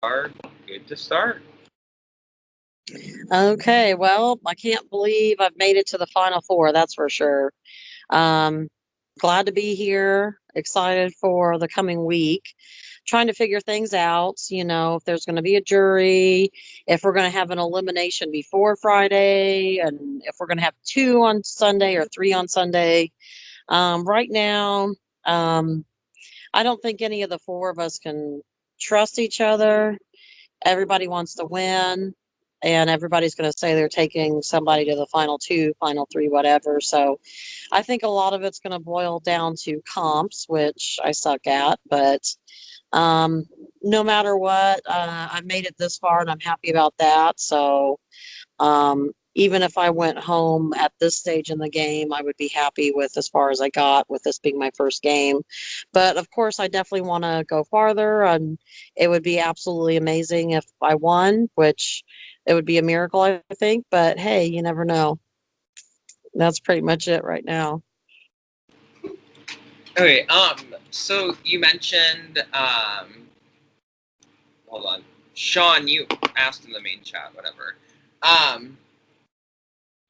Are good to start. Okay, well, I can't believe I've made it to the final four, that's for sure. Um, Glad to be here, excited for the coming week, trying to figure things out, if there's going to be a jury, if we're going to have an elimination before Friday, and if we're going to have two on Sunday or three on Sunday. Right now, um, I don't think any of the four of us can trust each other. Everybody wants to win, and everybody's going to say they're taking somebody to the final two, final three, whatever. So I think a lot of it's going to boil down to comps, which I suck at. But um, no matter what, I've made it this far, and I'm happy about that. So even if I went home at this stage in the game, I would be happy with as far as I got with this being my first game. But of course, I definitely want to go farther, and it would be absolutely amazing if I won, which it would be a miracle, I think. But hey, you never know. That's pretty much it right now. Okay, so you mentioned, hold on. Sean, you asked in the main chat, whatever. Um,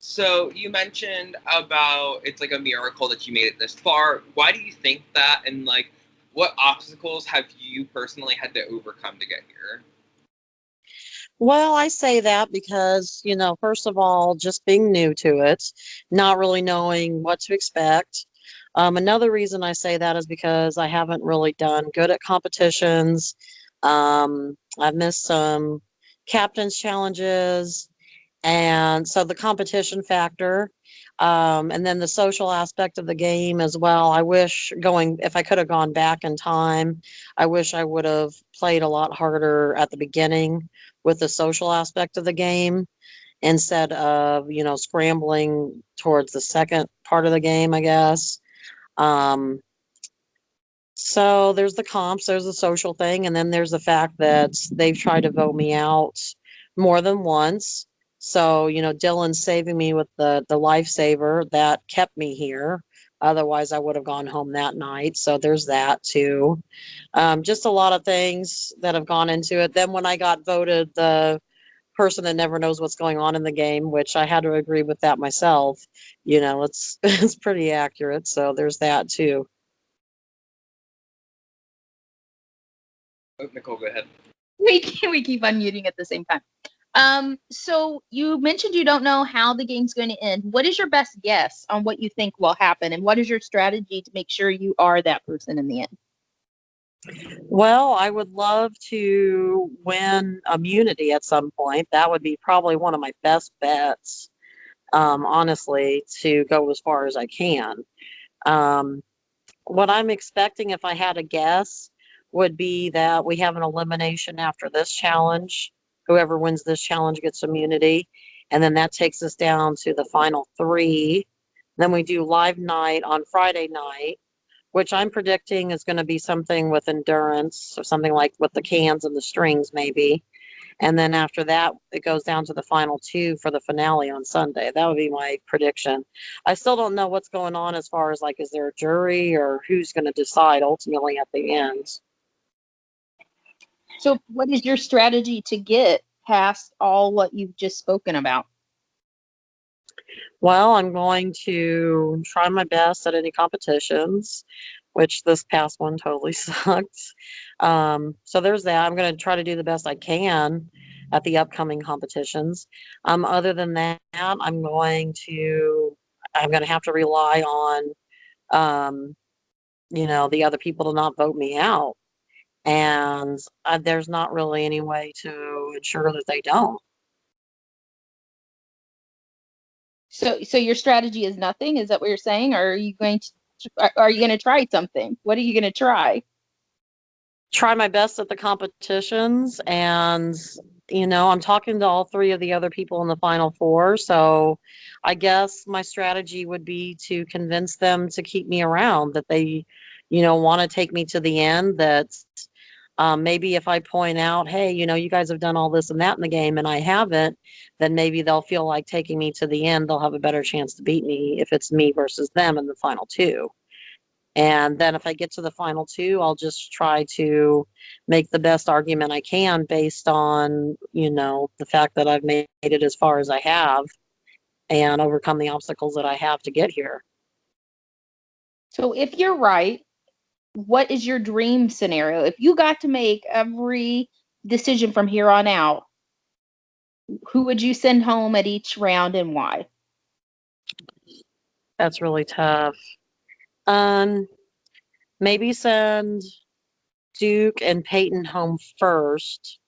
so you mentioned about it's like a miracle that you made it this far. Why do you think that? And like, what obstacles have you personally had to overcome to get here? Well, I say that because, first of all, just being new to it, not really knowing what to expect. Another reason I say that is because I haven't really done good at competitions. I've missed some captain's challenges, and so the competition factor, and then the social aspect of the game as well. I wish if I could have gone back in time, I wish I would have played a lot harder at the beginning with the social aspect of the game instead of, scrambling towards the second part of the game, I guess. Um, so there's the comps, there's the social thing, and then there's the fact that they've tried to vote me out more than once. So, Dylan's saving me with the lifesaver that kept me here. Otherwise, I would have gone home that night. So there's that too. Just a lot of things that have gone into it. Then when I got voted the person that never knows what's going on in the game, which I had to agree with that myself, it's it's pretty accurate. So there's that too. Oh, Nicole, go ahead. We keep unmuting at the same time. So you mentioned you don't know how the game's going to end. What is your best guess on what you think will happen, and what is your strategy to make sure you are that person in the end? Well, I would love to win immunity at some point. That would be probably one of my best bets, honestly, to go as far as I can. Um, what I'm expecting, if I had a guess, would be that we have an elimination after this challenge. Whoever wins this challenge gets immunity. And then that takes us down to the final three. Then we do live night on Friday night, which I'm predicting is going to be something with endurance or something like with the cans and the strings, maybe. And then after that, it goes down to the final two for the finale on Sunday. That would be my prediction. I still don't know what's going on as far as like, is there a jury or who's going to decide ultimately at the end? So what is your strategy to get past all what you've just spoken about? Well, I'm going to try my best at any competitions, which this past one totally sucked. So there's that. I'm going to try to do the best I can at the upcoming competitions. Other than that, I'm going to have to rely on, um, the other people to not vote me out. And there's not really any way to ensure that they don't. So your strategy is nothing? Is that what you're saying? Or are you going to try something? What are you going to try? Try my best at the competitions, and I'm talking to all three of the other people in the final four, so I guess my strategy would be to convince them to keep me around, that they want to take me to the end, that maybe if I point out, hey, you guys have done all this and that in the game and I haven't, then maybe they'll feel like taking me to the end, they'll have a better chance to beat me if it's me versus them in the final two. And then if I get to the final two, I'll just try to make the best argument I can based on, the fact that I've made it as far as I have and overcome the obstacles that I have to get here. So if you're right, what is your dream scenario? If you got to make every decision from here on out, who would you send home at each round and why? That's really tough. Maybe send Duke and Peyton home first.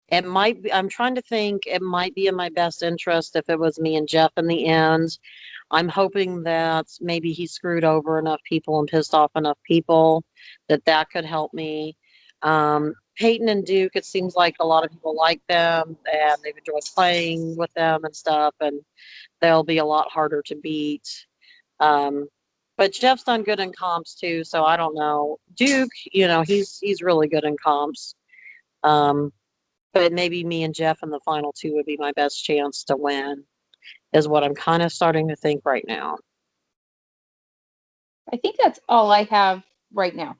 It might be, I'm trying to think, it might be in my best interest if it was me and Jeff in the end. I'm hoping that maybe he screwed over enough people and pissed off enough people that could help me. Peyton and Duke, it seems like a lot of people like them and they've enjoyed playing with them and stuff, and they'll be a lot harder to beat. Um, but Jeff's done good in comps too, so I don't know. Duke, he's really good in comps. Um, but maybe me and Jeff in the final two would be my best chance to win, is what I'm kind of starting to think right now. I think that's all I have right now.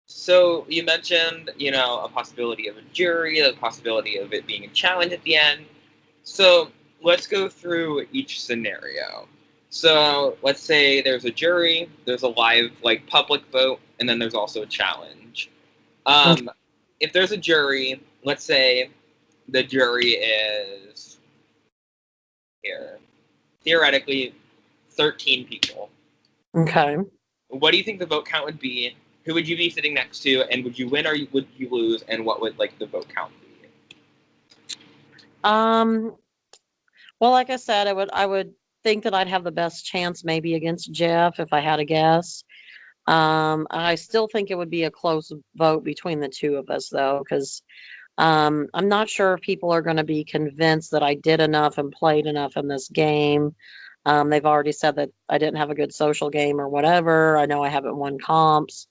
So you mentioned, a possibility of a jury, the possibility of it being a challenge at the end. So let's go through each scenario. So let's say there's a jury, there's a live, public vote, and then there's also a challenge. If there's a jury, let's say the jury is here, theoretically, 13 people. Okay. What do you think the vote count would be? Who would you be sitting next to, and would you win or would you lose, and what would the vote count be? Well, like I said, I would think that I'd have the best chance maybe against Jeff if I had a guess. I still think it would be a close vote between the two of us though, because I'm not sure if people are going to be convinced that I did enough and played enough in this game. They've already said that I didn't have a good social game or whatever. I know I haven't won comps.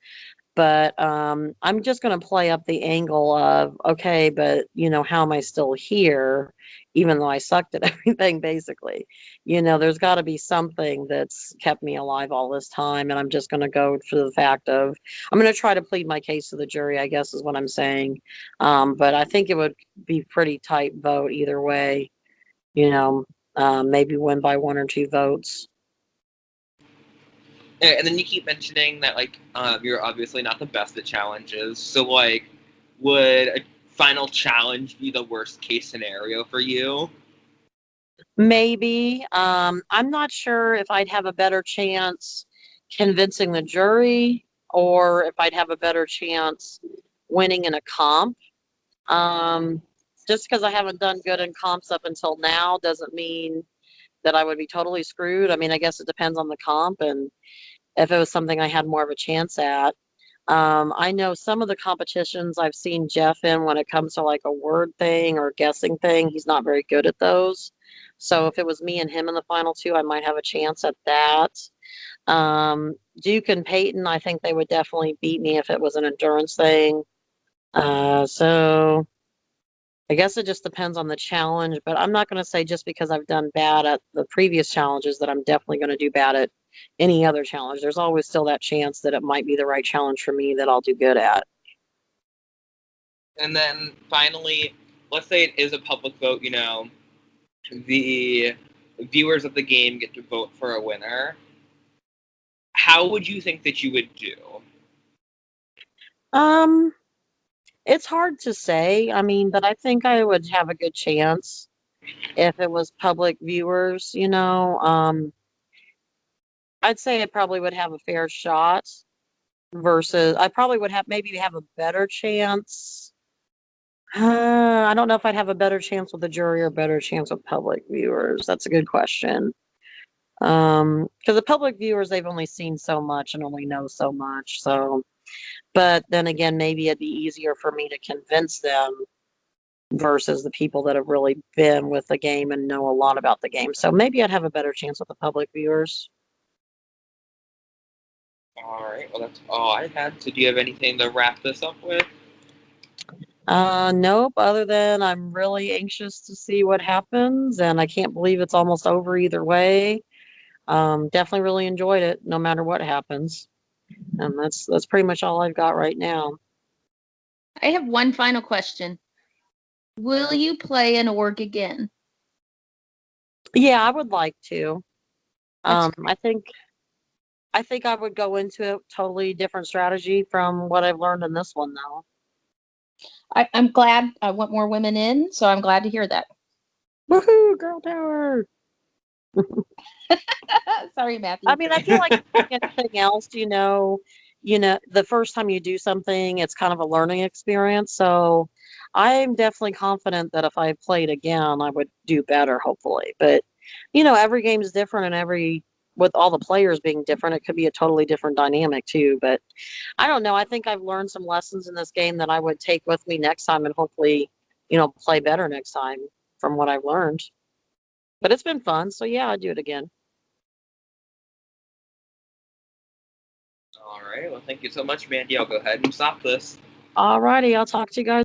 But I'm just going to play up the angle of, okay, but how am I still here, even though I sucked at everything, basically? There's got to be something that's kept me alive all this time. And I'm just going to go for the fact of, I'm going to try to plead my case to the jury, I guess is what I'm saying. But I think it would be pretty tight vote either way, maybe win by 1 or 2 votes. And then you keep mentioning that you're obviously not the best at challenges. So would a final challenge be the worst case scenario for you? Maybe. I'm not sure if I'd have a better chance convincing the jury or if I'd have a better chance winning in a comp. Just because I haven't done good in comps up until now doesn't mean that I would be totally screwed. I mean, I guess it depends on the comp and if it was something I had more of a chance at. I know some of the competitions I've seen Jeff in when it comes to a word thing or guessing thing, he's not very good at those. So if it was me and him in the final two, I might have a chance at that. Duke and Peyton, I think they would definitely beat me if it was an endurance thing. So I guess it just depends on the challenge, but I'm not going to say just because I've done bad at the previous challenges that I'm definitely going to do bad at any other challenge. There's always still that chance that it might be the right challenge for me that I'll do good at. And then finally, let's say it is a public vote, the viewers of the game get to vote for a winner. How would you think that you would do? It's hard to say. I mean, but I think I would have a good chance if it was public viewers, I'd say I probably would have a fair shot versus I probably would maybe have a better chance. I don't know if I'd have a better chance with the jury or a better chance with public viewers. That's a good question. Because the public viewers, they've only seen so much and only know so much. So, but then again, maybe it'd be easier for me to convince them versus the people that have really been with the game and know a lot about the game. So maybe I'd have a better chance with the public viewers. All right. Well, that's all I had. So do you have anything to wrap this up with? Nope, other than I'm really anxious to see what happens, and I can't believe it's almost over either way. Definitely really enjoyed it, no matter what happens. And that's pretty much all I've got right now. I have one final question. Will you play an org again? Yeah, I would like to. That's I think I would go into a totally different strategy from what I've learned in this one, though. I'm glad. I want more women in, so I'm glad to hear that. Woohoo, girl power! Sorry, Matthew. I mean, I feel like anything else, the first time you do something, it's kind of a learning experience. So I'm definitely confident that if I played again, I would do better, hopefully. But, every game is different, and with all the players being different, it could be a totally different dynamic too. But I don't know. I think I've learned some lessons in this game that I would take with me next time and hopefully, play better next time from what I've learned. But it's been fun. So yeah, I'd do it again. All right. Well, thank you so much, Mandy. I'll go ahead and stop this. All righty. I'll talk to you guys.